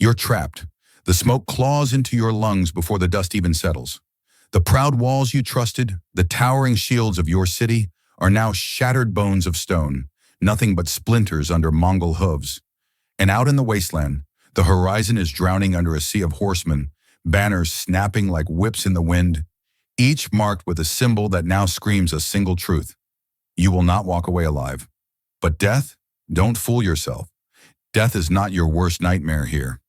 You're trapped. The smoke claws into your lungs before the dust even settles. The proud walls you trusted, the towering shields of your city, are now shattered bones of stone, nothing but splinters under Mongol hooves. And out in the wasteland, the horizon is drowning under a sea of horsemen, banners snapping like whips in the wind, each marked with a symbol that now screams a single truth. You will not walk away alive. But death? Don't fool yourself. Death is not your worst nightmare here.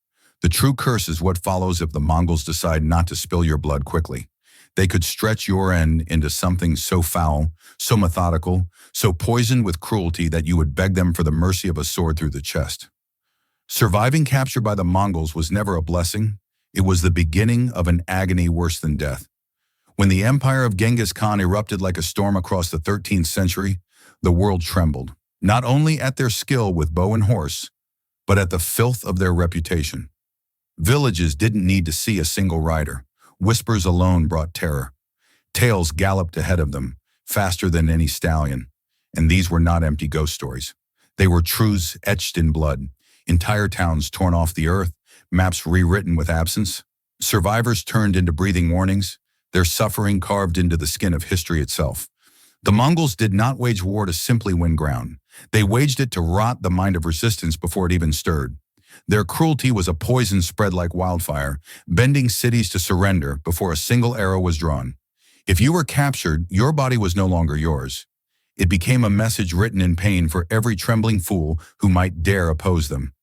The true curse is what follows if the Mongols decide not to spill your blood quickly. They could stretch your end into something so foul, so methodical, so poisoned with cruelty that you would beg them for the mercy of a sword through the chest. Surviving capture by the Mongols was never a blessing. It was the beginning of an agony worse than death. When the empire of Genghis Khan erupted like a storm across the 13th century, the world trembled, not only at their skill with bow and horse, but at the filth of their reputation. Villages didn't need to see a single rider. Whispers alone brought terror. Tales galloped ahead of them, faster than any stallion. And these were not empty ghost stories. They were truths etched in blood. Entire towns torn off the earth, maps rewritten with absence. Survivors turned into breathing warnings, their suffering carved into the skin of history itself. The Mongols did not wage war to simply win ground. They waged it to rot the mind of resistance before it even stirred. Their cruelty was a poison spread like wildfire, bending cities to surrender before a single arrow was drawn. If you were captured, your body was no longer yours. It became a message written in pain for every trembling fool who might dare oppose them.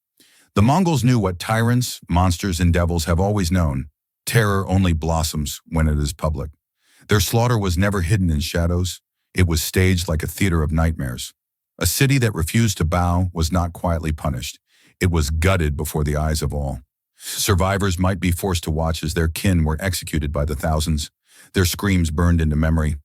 The Mongols knew what tyrants, monsters, and devils have always known. Terror only blossoms when it is public. Their slaughter was never hidden in shadows. It was staged like a theater of nightmares. A city that refused to bow was not quietly punished. It was gutted before the eyes of all. Survivors might be forced to watch as their kin were executed by the thousands, their screams burned into memory.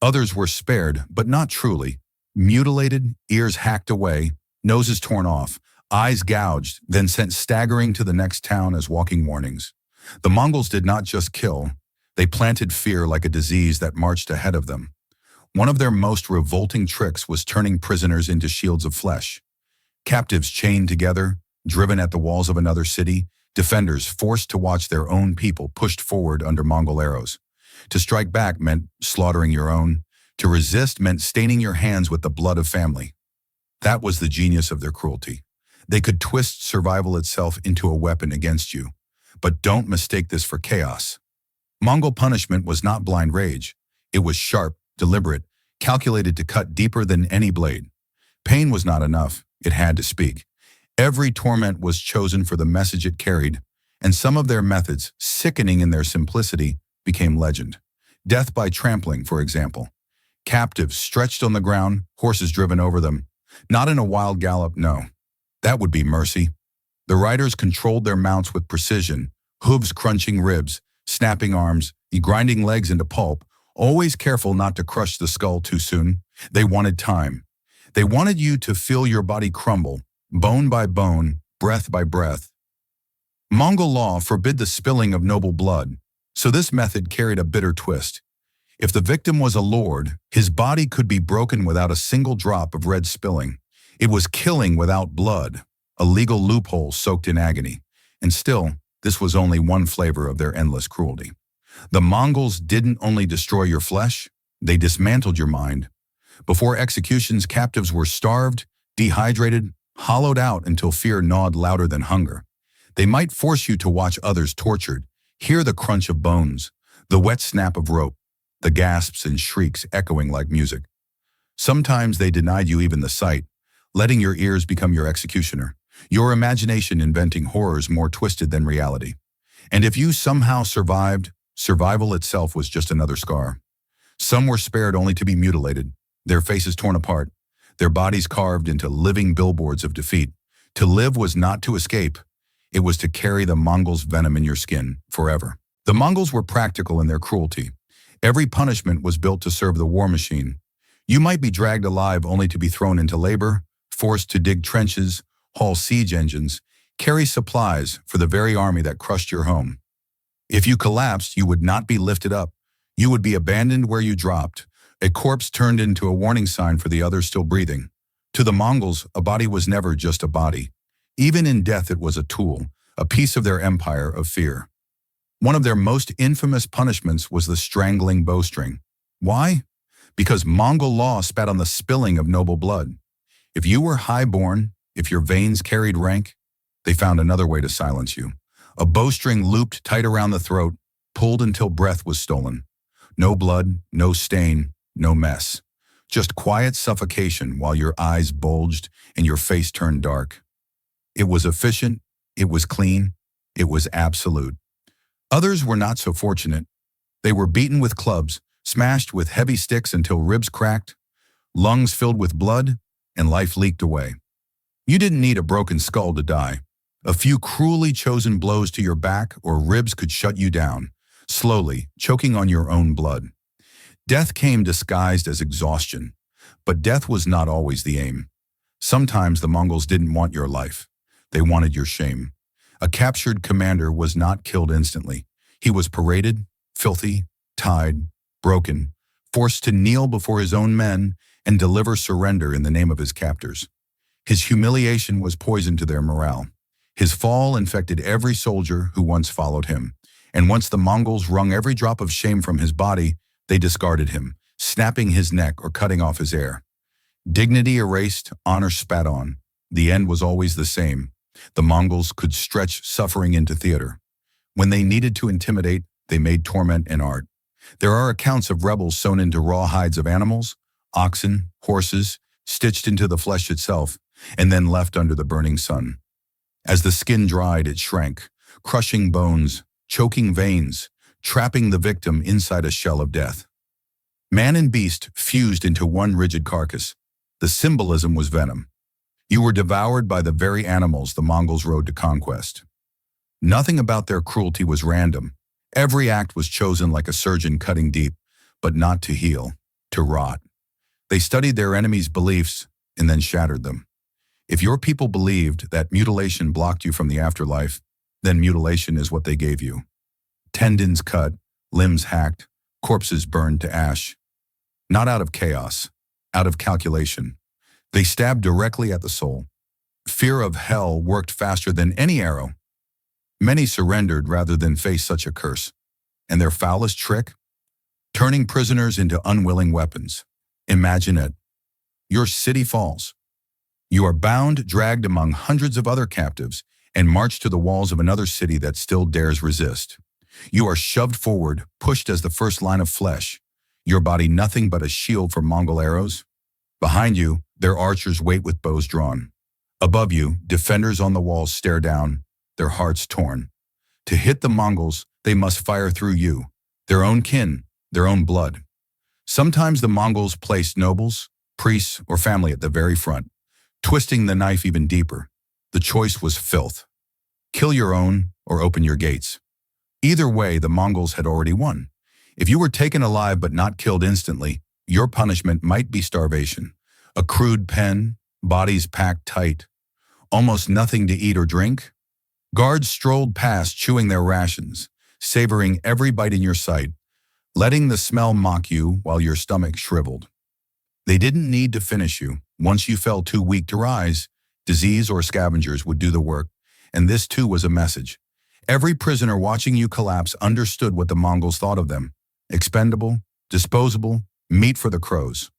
Others were spared, but not truly. Mutilated, ears hacked away, noses torn off, eyes gouged, then sent staggering to the next town as walking warnings. The Mongols did not just kill, they planted fear like a disease that marched ahead of them. One of their most revolting tricks was turning prisoners into shields of flesh. Captives chained together, driven at the walls of another city, defenders forced to watch their own people pushed forward under Mongol arrows. To strike back meant slaughtering your own. To resist meant staining your hands with the blood of family. That was the genius of their cruelty. They could twist survival itself into a weapon against you. But don't mistake this for chaos. Mongol punishment was not blind rage. It was sharp, deliberate, calculated to cut deeper than any blade. Pain was not enough. It had to speak. Every torment was chosen for the message it carried, and some of their methods, sickening in their simplicity, became legend. Death by trampling, for example. Captives stretched on the ground, horses driven over them. Not in a wild gallop, no. That would be mercy. The riders controlled their mounts with precision, hooves crunching ribs, snapping arms, grinding legs into pulp, always careful not to crush the skull too soon. They wanted time. They wanted you to feel your body crumble, bone by bone, breath by breath. Mongol law forbid the spilling of noble blood, so this method carried a bitter twist. If the victim was a lord, his body could be broken without a single drop of red spilling. It was killing without blood, a legal loophole soaked in agony. And still, this was only one flavor of their endless cruelty. The Mongols didn't only destroy your flesh, they dismantled your mind. Before executions, captives were starved, dehydrated, hollowed out until fear gnawed louder than hunger. They might force you to watch others tortured, hear the crunch of bones, the wet snap of rope, the gasps and shrieks echoing like music. Sometimes they denied you even the sight, letting your ears become your executioner, your imagination inventing horrors more twisted than reality. And if you somehow survived, survival itself was just another scar. Some were spared only to be mutilated, their faces torn apart, their bodies carved into living billboards of defeat. To live was not to escape. It was to carry the Mongols' venom in your skin forever. The Mongols were practical in their cruelty. Every punishment was built to serve the war machine. You might be dragged alive only to be thrown into labor, forced to dig trenches, haul siege engines, carry supplies for the very army that crushed your home. If you collapsed, you would not be lifted up. You would be abandoned where you dropped, a corpse turned into a warning sign for the others still breathing. To the Mongols, a body was never just a body. Even in death, it was a tool, a piece of their empire of fear. One of their most infamous punishments was the strangling bowstring. Why? Because Mongol law spat on the spilling of noble blood. If you were high-born, if your veins carried rank, they found another way to silence you. A bowstring looped tight around the throat, pulled until breath was stolen. No blood, no stain, no mess. Just quiet suffocation while your eyes bulged and your face turned dark. It was efficient, it was clean, it was absolute. Others were not so fortunate. They were beaten with clubs, smashed with heavy sticks until ribs cracked, lungs filled with blood, and life leaked away. You didn't need a broken skull to die. A few cruelly chosen blows to your back or ribs could shut you down, slowly, choking on your own blood. Death came disguised as exhaustion, but death was not always the aim. Sometimes the Mongols didn't want your life. They wanted your shame. A captured commander was not killed instantly. He was paraded, filthy, tied, broken, forced to kneel before his own men and deliver surrender in the name of his captors. His humiliation was poison to their morale. His fall infected every soldier who once followed him, and once the Mongols wrung every drop of shame from his body, they discarded him, snapping his neck or cutting off his hair. Dignity erased, honor spat on. The end was always the same. The Mongols could stretch suffering into theater. When they needed to intimidate, they made torment an art. There are accounts of rebels sewn into raw hides of animals, oxen, horses, stitched into the flesh itself, and then left under the burning sun. As the skin dried, it shrank, crushing bones, choking veins, trapping the victim inside a shell of death. Man and beast fused into one rigid carcass. The symbolism was venom. You were devoured by the very animals the Mongols rode to conquest. Nothing about their cruelty was random. Every act was chosen like a surgeon cutting deep, but not to heal, to rot. They studied their enemies' beliefs and then shattered them. If your people believed that mutilation blocked you from the afterlife, then mutilation is what they gave you. Tendons cut, limbs hacked, corpses burned to ash. Not out of chaos, out of calculation. They stabbed directly at the soul. Fear of hell worked faster than any arrow. Many surrendered rather than face such a curse. And their foulest trick? Turning prisoners into unwilling weapons. Imagine it. Your city falls. You are bound, dragged among hundreds of other captives, and marched to the walls of another city that still dares resist. You are shoved forward, pushed as the first line of flesh, your body nothing but a shield for Mongol arrows. Behind you, their archers wait with bows drawn. Above you, defenders on the walls stare down, their hearts torn. To hit the Mongols, they must fire through you, their own kin, their own blood. Sometimes the Mongols placed nobles, priests, or family at the very front, twisting the knife even deeper. The choice was filth. Kill your own or open your gates. Either way, the Mongols had already won. If you were taken alive but not killed instantly, your punishment might be starvation. A crude pen, bodies packed tight, almost nothing to eat or drink. Guards strolled past chewing their rations, savoring every bite in your sight, letting the smell mock you while your stomach shriveled. They didn't need to finish you. Once you fell too weak to rise, disease or scavengers would do the work, and this too was a message. Every prisoner watching you collapse understood what the Mongols thought of them. Expendable, disposable, meat for the crows.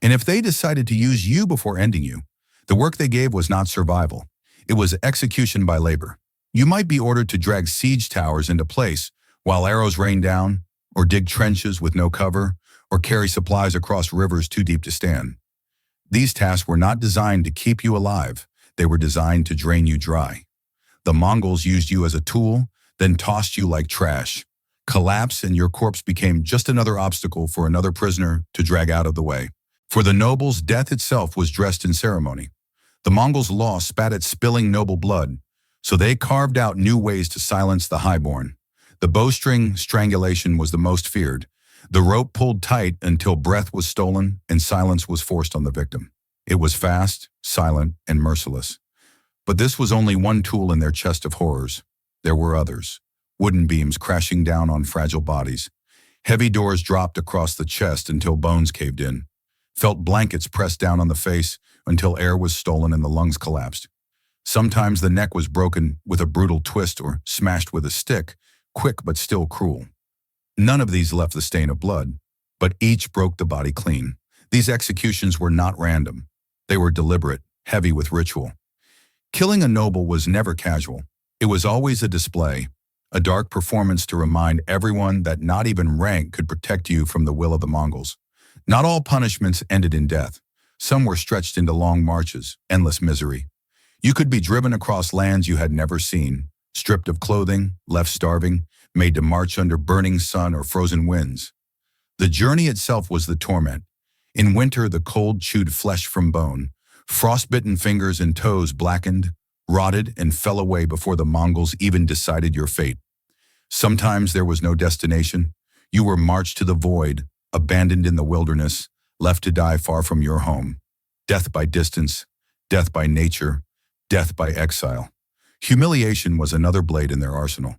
And if they decided to use you before ending you, the work they gave was not survival. It was execution by labor. You might be ordered to drag siege towers into place while arrows rain down, or dig trenches with no cover, or carry supplies across rivers too deep to stand. These tasks were not designed to keep you alive. They were designed to drain you dry. The Mongols used you as a tool, then tossed you like trash. Collapse and your corpse became just another obstacle for another prisoner to drag out of the way. For the nobles, death itself was dressed in ceremony. The Mongols' law spat at spilling noble blood, so they carved out new ways to silence the highborn. The bowstring strangulation was the most feared. The rope pulled tight until breath was stolen and silence was forced on the victim. It was fast, silent, and merciless. But this was only one tool in their chest of horrors. There were others. Wooden beams crashing down on fragile bodies. Heavy doors dropped across the chest until bones caved in. Felt blankets pressed down on the face until air was stolen and the lungs collapsed. Sometimes the neck was broken with a brutal twist or smashed with a stick, quick but still cruel. None of these left the stain of blood, but each broke the body clean. These executions were not random. They were deliberate, heavy with ritual. Killing a noble was never casual. It was always a display, a dark performance to remind everyone that not even rank could protect you from the will of the Mongols. Not all punishments ended in death. Some were stretched into long marches, endless misery. You could be driven across lands you had never seen, stripped of clothing, left starving, made to march under burning sun or frozen winds. The journey itself was the torment. In winter, the cold chewed flesh from bone. Frostbitten fingers and toes blackened, rotted, and fell away before the Mongols even decided your fate. Sometimes there was no destination. You were marched to the void, abandoned in the wilderness, left to die far from your home. Death by distance, death by nature, death by exile. Humiliation was another blade in their arsenal.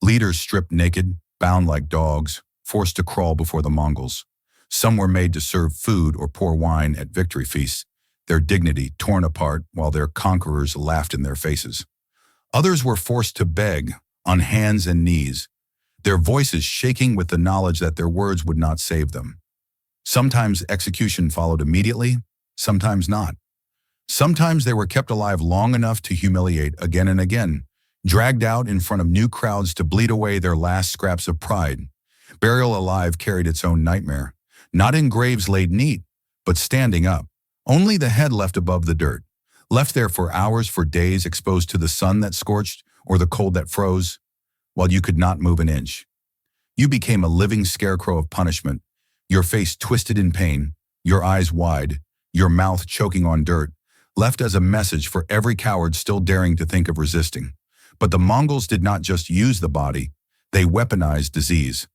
Leaders stripped naked, bound like dogs, forced to crawl before the Mongols. Some were made to serve food or pour wine at victory feasts, their dignity torn apart while their conquerors laughed in their faces. Others were forced to beg on hands and knees, their voices shaking with the knowledge that their words would not save them. Sometimes execution followed immediately, sometimes not. Sometimes they were kept alive long enough to humiliate again and again, dragged out in front of new crowds to bleed away their last scraps of pride. Burial alive carried its own nightmare, not in graves laid neat, but standing up, only the head left above the dirt, left there for hours, for days, exposed to the sun that scorched or the cold that froze, while you could not move an inch. You became a living scarecrow of punishment, your face twisted in pain, your eyes wide, your mouth choking on dirt, left as a message for every coward still daring to think of resisting. But the Mongols did not just use the body, they weaponized disease.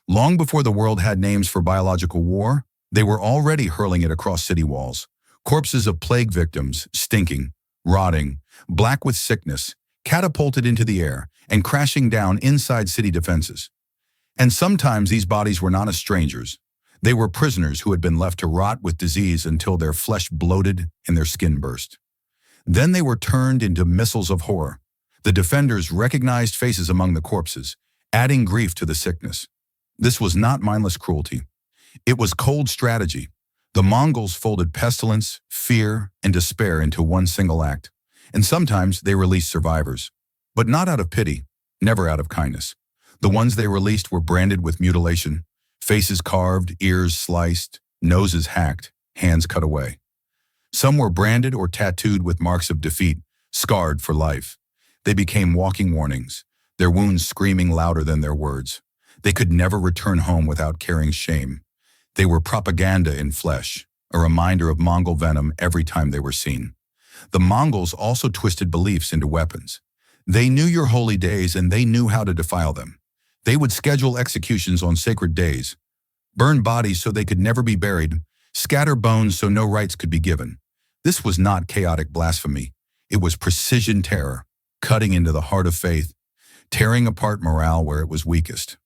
Long before the world had names for biological war, they were already hurling it across city walls. Corpses of plague victims, stinking, rotting, black with sickness, catapulted into the air and crashing down inside city defenses. And sometimes these bodies were not as strangers. They were prisoners who had been left to rot with disease until their flesh bloated and their skin burst. Then they were turned into missiles of horror. The defenders recognized faces among the corpses, adding grief to the sickness. This was not mindless cruelty. It was cold strategy. The Mongols folded pestilence, fear, and despair into one single act, and sometimes they released survivors. But not out of pity, never out of kindness. The ones they released were branded with mutilation, faces carved, ears sliced, noses hacked, hands cut away. Some were branded or tattooed with marks of defeat, scarred for life. They became walking warnings, their wounds screaming louder than their words. They could never return home without carrying shame. They were propaganda in flesh, a reminder of Mongol venom every time they were seen. The Mongols also twisted beliefs into weapons. They knew your holy days and they knew how to defile them. They would schedule executions on sacred days, burn bodies so they could never be buried, scatter bones so no rites could be given. This was not chaotic blasphemy. It was precision terror, cutting into the heart of faith, tearing apart morale where it was weakest.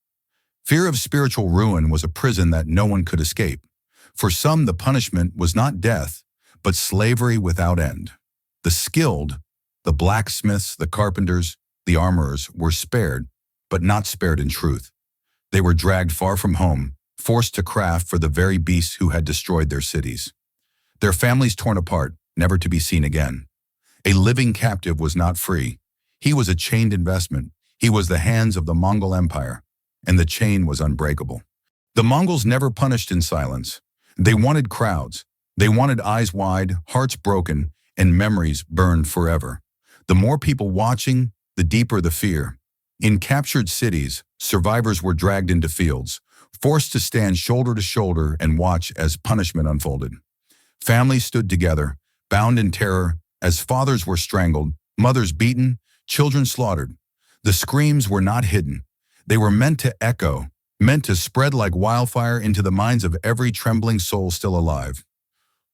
Fear of spiritual ruin was a prison that no one could escape. For some, the punishment was not death, but slavery without end. The skilled, the blacksmiths, the carpenters, the armorers, were spared, but not spared in truth. They were dragged far from home, forced to craft for the very beasts who had destroyed their cities. Their families torn apart, never to be seen again. A living captive was not free. He was a chained investment. He was the hands of the Mongol Empire, and the chain was unbreakable. The Mongols never punished in silence. They wanted crowds. They wanted eyes wide, hearts broken, and memories burned forever. The more people watching, the deeper the fear. In captured cities, survivors were dragged into fields, forced to stand shoulder to shoulder and watch as punishment unfolded. Families stood together, bound in terror, as fathers were strangled, mothers beaten, children slaughtered. The screams were not hidden. They were meant to echo, meant to spread like wildfire into the minds of every trembling soul still alive.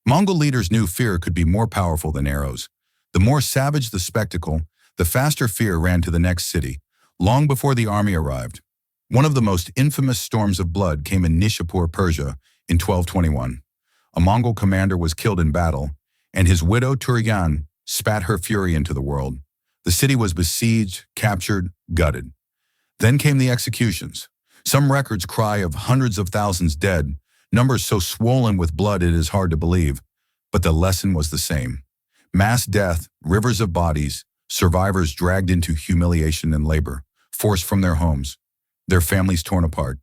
Mongol leaders knew fear could be more powerful than arrows. The more savage the spectacle, the faster fear ran to the next city, long before the army arrived. One of the most infamous storms of blood came in Nishapur, Persia, in 1221. A Mongol commander was killed in battle, and his widow Turyan spat her fury into the world. The city was besieged, captured, gutted. Then came the executions. Some records cry of hundreds of thousands dead, numbers so swollen with blood it is hard to believe. But the lesson was the same. Mass death, rivers of bodies, survivors dragged into humiliation and labor, forced from their homes, their families torn apart,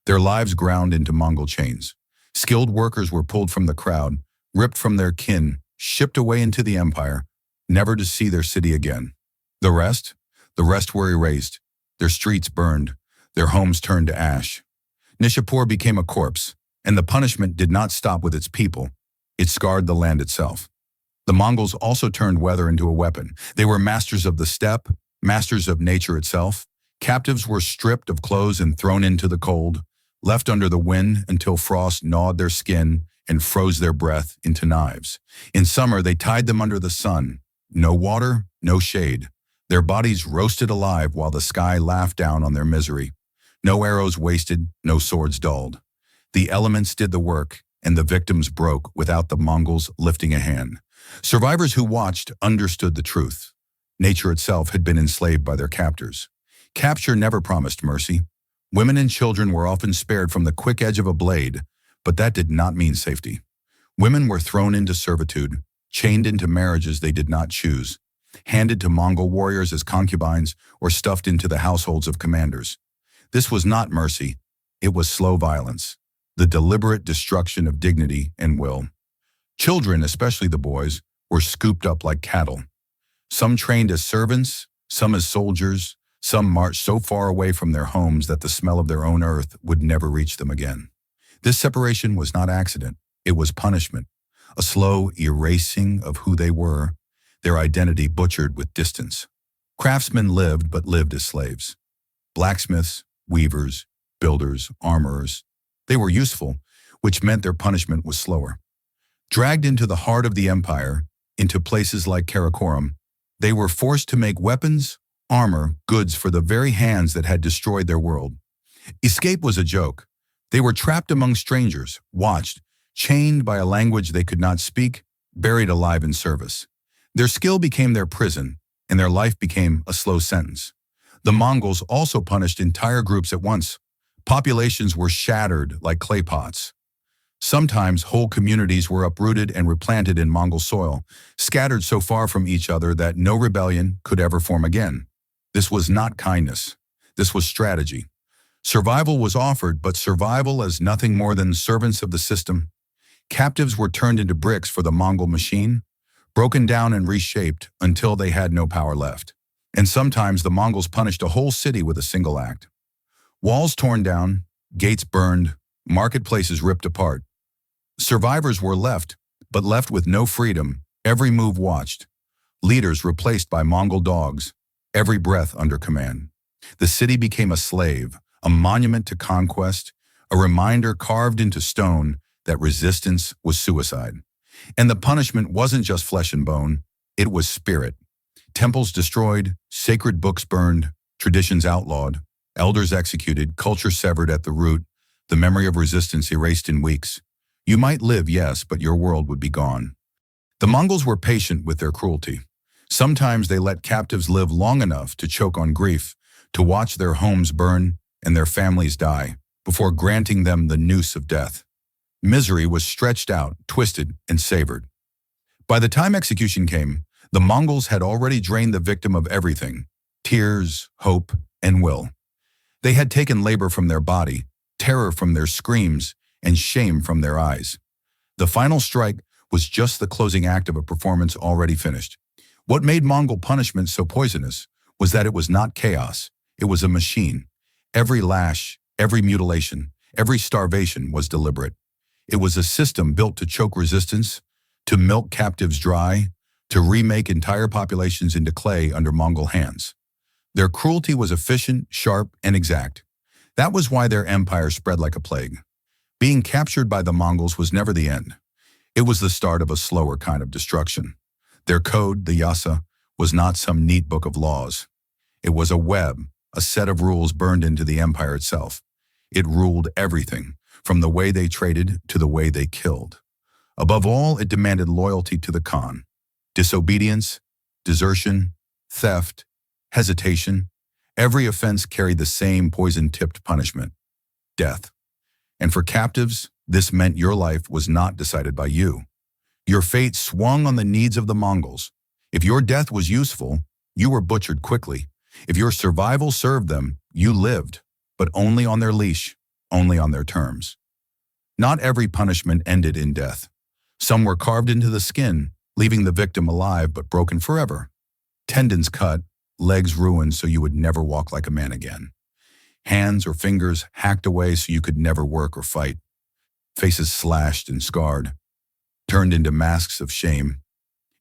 their lives ground into Mongol chains. Skilled workers were pulled from the crowd, ripped from their kin, shipped away into the empire, never to see their city again. The rest were erased, their streets burned, their homes turned to ash. Nishapur became a corpse, and the punishment did not stop with its people. It scarred the land itself. The Mongols also turned weather into a weapon. They were masters of the steppe, masters of nature itself. Captives were stripped of clothes and thrown into the cold, left under the wind until frost gnawed their skin and froze their breath into knives. In summer, they tied them under the sun. No water, no shade. Their bodies roasted alive while the sky laughed down on their misery. No arrows wasted, no swords dulled. The elements did the work, and the victims broke without the Mongols lifting a hand. Survivors who watched understood the truth. Nature itself had been enslaved by their captors. Capture never promised mercy. Women and children were often spared from the quick edge of a blade, but that did not mean safety. Women were thrown into servitude, chained into marriages they did not choose, handed to Mongol warriors as concubines, or stuffed into the households of commanders. This was not mercy. It was slow violence, the deliberate destruction of dignity and will. Children, especially the boys, were scooped up like cattle. Some trained as servants, some as soldiers, some marched so far away from their homes that the smell of their own earth would never reach them again. This separation was not accident. It was punishment, a slow erasing of who they were, their identity butchered with distance. Craftsmen lived, but lived as slaves. Blacksmiths, weavers, builders, armorers. They were useful, which meant their punishment was slower. Dragged into the heart of the empire, into places like Karakoram, they were forced to make weapons, armor, goods for the very hands that had destroyed their world. Escape was a joke. They were trapped among strangers, watched, chained by a language they could not speak, buried alive in service. Their skill became their prison, and their life became a slow sentence. The Mongols also punished entire groups at once. Populations were shattered like clay pots. Sometimes whole communities were uprooted and replanted in Mongol soil, scattered so far from each other that no rebellion could ever form again. This was not kindness. This was strategy. Survival was offered, but survival as nothing more than servants of the system. Captives were turned into bricks for the Mongol machine, broken down and reshaped until they had no power left. And sometimes the Mongols punished a whole city with a single act. Walls torn down, gates burned, marketplaces ripped apart. Survivors were left, but left with no freedom, every move watched. Leaders replaced by Mongol dogs, every breath under command. The city became a slave, a monument to conquest, a reminder carved into stone that resistance was suicide. And the punishment wasn't just flesh and bone, it was spirit. Temples destroyed, sacred books burned, traditions outlawed, elders executed, culture severed at the root, the memory of resistance erased in weeks. You might live, yes, but your world would be gone. The Mongols were patient with their cruelty. Sometimes they let captives live long enough to choke on grief, to watch their homes burn and their families die, before granting them the noose of death. Misery was stretched out, twisted, and savored. By the time execution came, the Mongols had already drained the victim of everything: tears, hope, and will. They had taken labor from their body, terror from their screams, and shame from their eyes. The final strike was just the closing act of a performance already finished. What made Mongol punishment so poisonous was that it was not chaos, it was a machine. Every lash, every mutilation, every starvation was deliberate. It was a system built to choke resistance, to milk captives dry, to remake entire populations into clay under Mongol hands. Their cruelty was efficient, sharp, and exact. That was why their empire spread like a plague. Being captured by the Mongols was never the end. It was the start of a slower kind of destruction. Their code, the yasa, was not some neat book of laws. It was a web, a set of rules burned into the empire itself. It ruled everything, from the way they traded to the way they killed. Above all, it demanded loyalty to the Khan. Disobedience, desertion, theft, hesitation. Every offense carried the same poison-tipped punishment, death. And for captives, this meant your life was not decided by you. Your fate swung on the needs of the Mongols. If your death was useful, you were butchered quickly. If your survival served them, you lived, but only on their leash, only on their terms. Not every punishment ended in death. Some were carved into the skin, leaving the victim alive but broken forever. Tendons cut, legs ruined so you would never walk like a man again. Hands or fingers hacked away so you could never work or fight. Faces slashed and scarred, turned into masks of shame.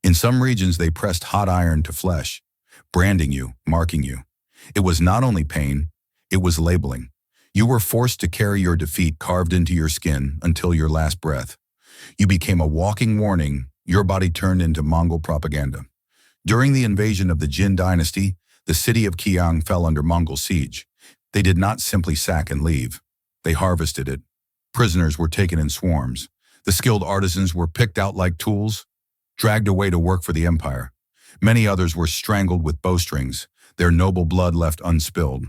In some regions, they pressed hot iron to flesh, branding you, marking you. It was not only pain, it was labeling. You were forced to carry your defeat carved into your skin until your last breath. You became a walking warning. Your body turned into Mongol propaganda. During the invasion of the Jin dynasty, the city of Qiang fell under Mongol siege. They did not simply sack and leave. They harvested it. Prisoners were taken in swarms. The skilled artisans were picked out like tools, dragged away to work for the empire. Many others were strangled with bowstrings, their noble blood left unspilled.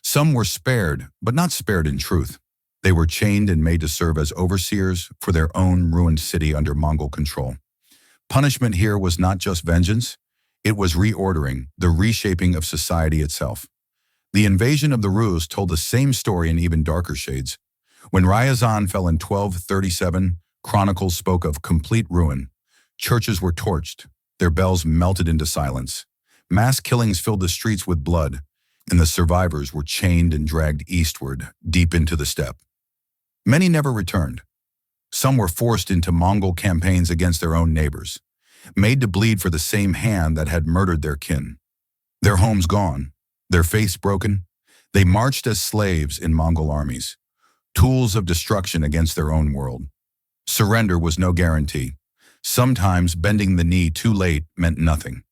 Some were spared, but not spared in truth. They were chained and made to serve as overseers for their own ruined city under Mongol control. Punishment here was not just vengeance, it was reordering, the reshaping of society itself. The invasion of the Rus told the same story in even darker shades. When Ryazan fell in 1237, chronicles spoke of complete ruin. Churches were torched, their bells melted into silence. Mass killings filled the streets with blood, and the survivors were chained and dragged eastward, deep into the steppe. Many never returned. Some were forced into Mongol campaigns against their own neighbors, made to bleed for the same hand that had murdered their kin. Their homes gone, their faiths broken, they marched as slaves in Mongol armies, tools of destruction against their own world. Surrender was no guarantee. Sometimes bending the knee too late meant nothing.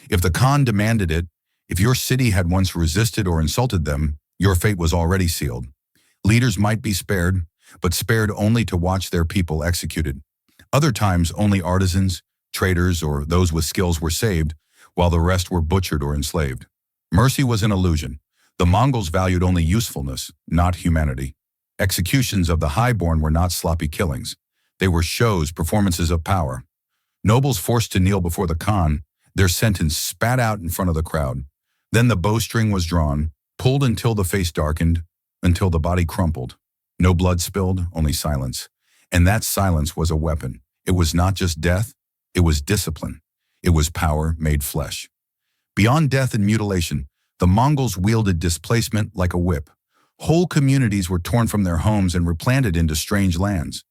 If the Khan demanded it, if your city had once resisted or insulted them, your fate was already sealed. Leaders might be spared, but spared only to watch their people executed. Other times, only artisans, traders, or those with skills were saved, while the rest were butchered or enslaved. Mercy was an illusion. The Mongols valued only usefulness, not humanity. Executions of the highborn were not sloppy killings. They were shows, performances of power. Nobles forced to kneel before the Khan, their sentence spat out in front of the crowd. Then the bowstring was drawn, pulled until the face darkened, until the body crumpled. No blood spilled, only silence. And that silence was a weapon. It was not just death, it was discipline. It was power made flesh. Beyond death and mutilation, the Mongols wielded displacement like a whip. Whole communities were torn from their homes and replanted into strange lands.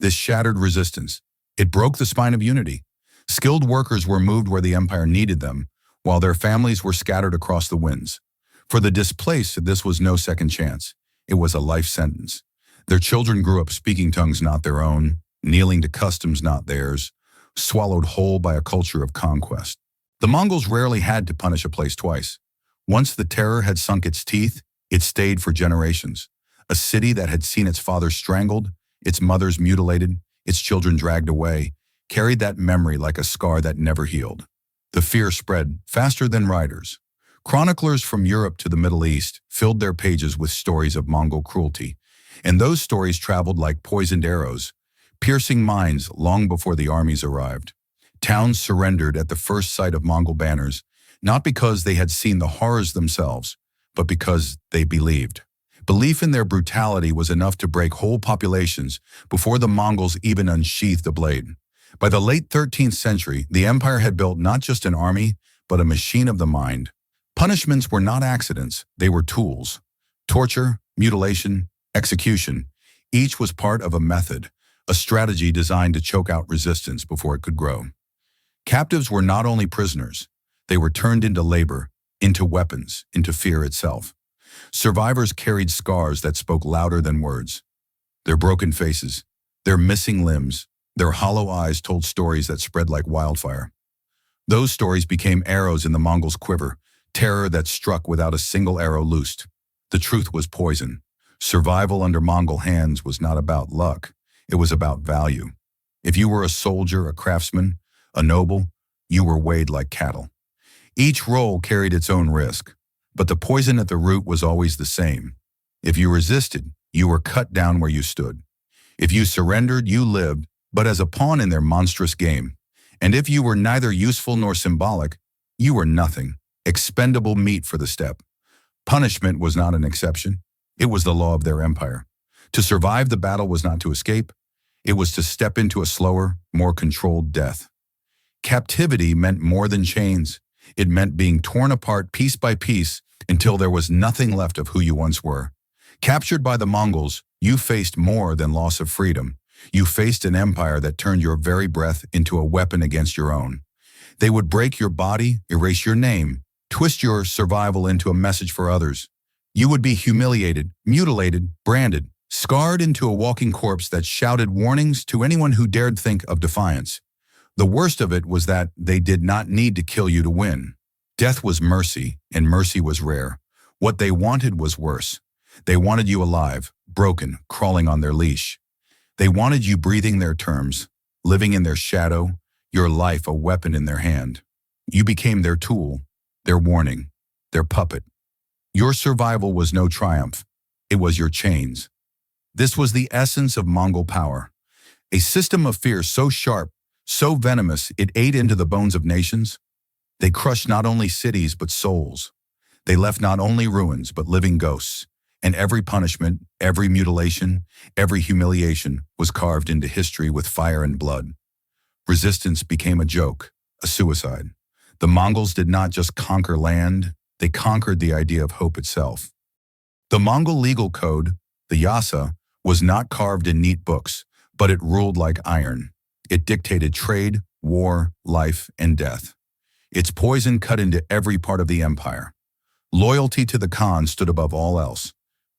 This shattered resistance. It broke the spine of unity. Skilled workers were moved where the empire needed them, while their families were scattered across the winds. For the displaced, this was no second chance. It was a life sentence. Their children grew up speaking tongues not their own, kneeling to customs not theirs, swallowed whole by a culture of conquest. The Mongols rarely had to punish a place twice. Once the terror had sunk its teeth, it stayed for generations. A city that had seen its fathers strangled, its mothers mutilated, its children dragged away, carried that memory like a scar that never healed. The fear spread faster than riders. Chroniclers from Europe to the Middle East filled their pages with stories of Mongol cruelty, and those stories traveled like poisoned arrows, piercing minds long before the armies arrived. Towns surrendered at the first sight of Mongol banners, not because they had seen the horrors themselves, but because they believed. Belief in their brutality was enough to break whole populations before the Mongols even unsheathed a blade. By the late 13th century, the empire had built not just an army, but a machine of the mind. Punishments were not accidents, they were tools. Torture, mutilation, execution, each was part of a method, a strategy designed to choke out resistance before it could grow. Captives were not only prisoners, they were turned into labor, into weapons, into fear itself. Survivors carried scars that spoke louder than words. Their broken faces, their missing limbs, their hollow eyes told stories that spread like wildfire. Those stories became arrows in the Mongols' quiver, terror that struck without a single arrow loosed. The truth was poison. Survival under Mongol hands was not about luck. It was about value. If you were a soldier, a craftsman, a noble, you were weighed like cattle. Each role carried its own risk, but the poison at the root was always the same. If you resisted, you were cut down where you stood. If you surrendered, you lived, but as a pawn in their monstrous game. And if you were neither useful nor symbolic, you were nothing, expendable meat for the steppe. Punishment was not an exception. It was the law of their empire. To survive the battle was not to escape. It was to step into a slower, more controlled death. Captivity meant more than chains. It meant being torn apart piece by piece until there was nothing left of who you once were. Captured by the Mongols, you faced more than loss of freedom. You faced an empire that turned your very breath into a weapon against your own. They would break your body, erase your name, twist your survival into a message for others. You would be humiliated, mutilated, branded, scarred into a walking corpse that shouted warnings to anyone who dared think of defiance. The worst of it was that they did not need to kill you to win. Death was mercy, and mercy was rare. What they wanted was worse. They wanted you alive, broken, crawling on their leash. They wanted you breathing their terms, living in their shadow, your life a weapon in their hand. You became their tool, their warning, their puppet. Your survival was no triumph. It was your chains. This was the essence of Mongol power. A system of fear so sharp, so venomous, it ate into the bones of nations. They crushed not only cities but souls. They left not only ruins but living ghosts. And every punishment, every mutilation, every humiliation was carved into history with fire and blood. Resistance became a joke, a suicide. The Mongols did not just conquer land, they conquered the idea of hope itself. The Mongol legal code, the Yasa, was not carved in neat books, but it ruled like iron. It dictated trade, war, life, and death. Its poison cut into every part of the empire. Loyalty to the Khan stood above all else.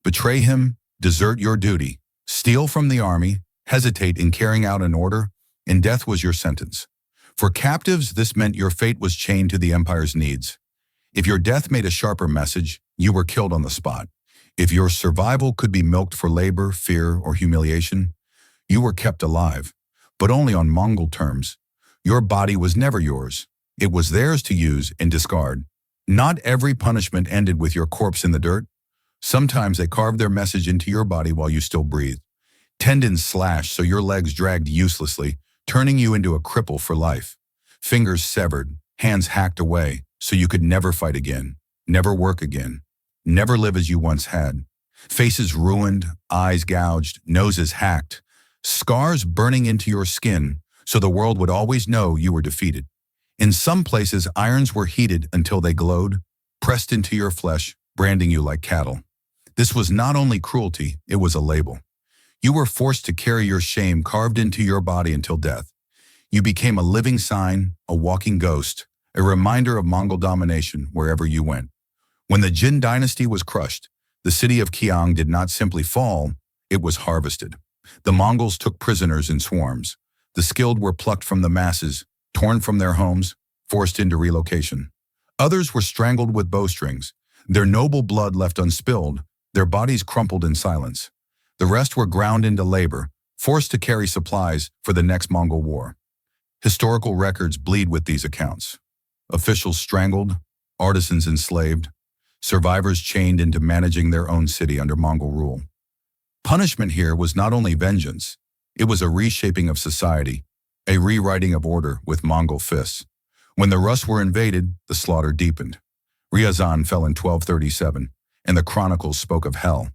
Betray him, desert your duty, steal from the army, hesitate in carrying out an order, and death was your sentence. For captives, this meant your fate was chained to the empire's needs. If your death made a sharper message, you were killed on the spot. If your survival could be milked for labor, fear, or humiliation, you were kept alive, but only on Mongol terms. Your body was never yours. It was theirs to use and discard. Not every punishment ended with your corpse in the dirt. Sometimes they carved their message into your body while you still breathed. Tendons slashed so your legs dragged uselessly, turning you into a cripple for life. Fingers severed, hands hacked away so you could never fight again, never work again, never live as you once had. Faces ruined, eyes gouged, noses hacked, scars burning into your skin so the world would always know you were defeated. In some places, irons were heated until they glowed, pressed into your flesh, branding you like cattle. This was not only cruelty, it was a label. You were forced to carry your shame carved into your body until death. You became a living sign, a walking ghost, a reminder of Mongol domination wherever you went. When the Jin dynasty was crushed, the city of Qiang did not simply fall, it was harvested. The Mongols took prisoners in swarms. The skilled were plucked from the masses, torn from their homes, forced into relocation. Others were strangled with bowstrings, their noble blood left unspilled, their bodies crumpled in silence. The rest were ground into labor, forced to carry supplies for the next Mongol war. Historical records bleed with these accounts. Officials strangled, artisans enslaved, survivors chained into managing their own city under Mongol rule. Punishment here was not only vengeance, it was a reshaping of society, a rewriting of order with Mongol fists. When the Rus were invaded, the slaughter deepened. Ryazan fell in 1237, and the chronicles spoke of hell.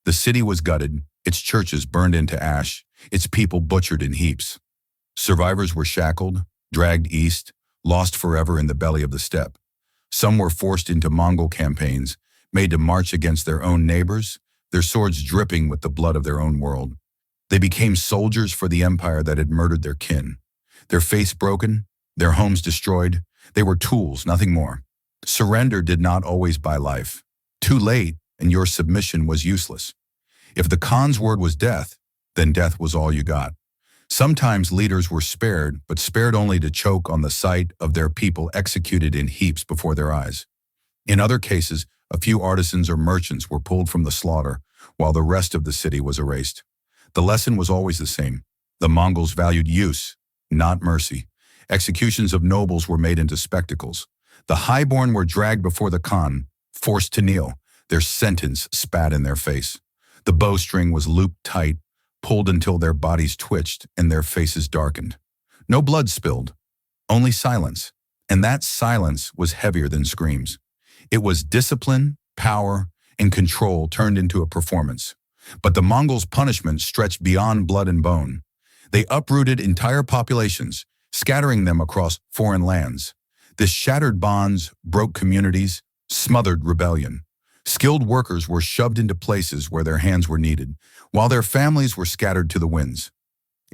The city was gutted, its churches burned into ash, its people butchered in heaps. Survivors were shackled, dragged east, lost forever in the belly of the steppe. Some were forced into Mongol campaigns, made to march against their own neighbors, their swords dripping with the blood of their own world. They became soldiers for the empire that had murdered their kin. Their faiths broken, their homes destroyed, they were tools, nothing more. Surrender did not always buy life. Too late, and your submission was useless. If the Khan's word was death, then death was all you got. Sometimes leaders were spared, but spared only to choke on the sight of their people executed in heaps before their eyes. In other cases, a few artisans or merchants were pulled from the slaughter, while the rest of the city was erased. The lesson was always the same. The Mongols valued use, not mercy. Executions of nobles were made into spectacles. The highborn were dragged before the Khan, forced to kneel, their sentence spat in their face. The bowstring was looped tight, pulled until their bodies twitched and their faces darkened. No blood spilled, only silence. And that silence was heavier than screams. It was discipline, power, and control turned into a performance. But the Mongols' punishment stretched beyond blood and bone. They uprooted entire populations, scattering them across foreign lands. This shattered bonds, broke communities, smothered rebellion. Skilled workers were shoved into places where their hands were needed, while their families were scattered to the winds.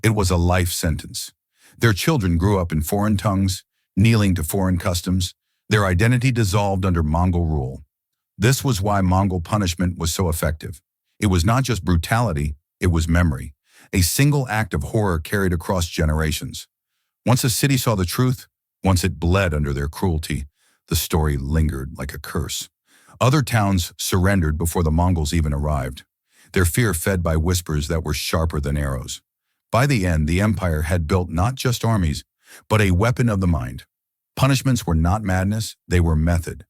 It was a life sentence. Their children grew up in foreign tongues, kneeling to foreign customs. Their identity dissolved under Mongol rule. This was why Mongol punishment was so effective. It was not just brutality, it was memory. A single act of horror carried across generations. Once a city saw the truth, once it bled under their cruelty, the story lingered like a curse. Other towns surrendered before the Mongols even arrived, their fear fed by whispers that were sharper than arrows. By the end, the empire had built not just armies, but a weapon of the mind. Punishments were not madness, they were method.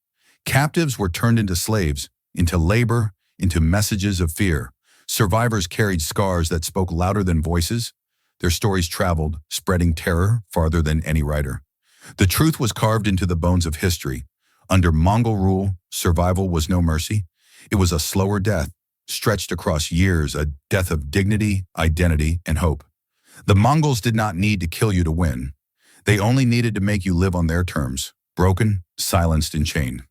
Captives were turned into slaves, into labor, into messages of fear. Survivors carried scars that spoke louder than voices. Their stories traveled, spreading terror farther than any writer. The truth was carved into the bones of history. Under Mongol rule, survival was no mercy. It was a slower death, stretched across years, a death of dignity, identity, and hope. The Mongols did not need to kill you to win. They only needed to make you live on their terms, broken, silenced, and chained.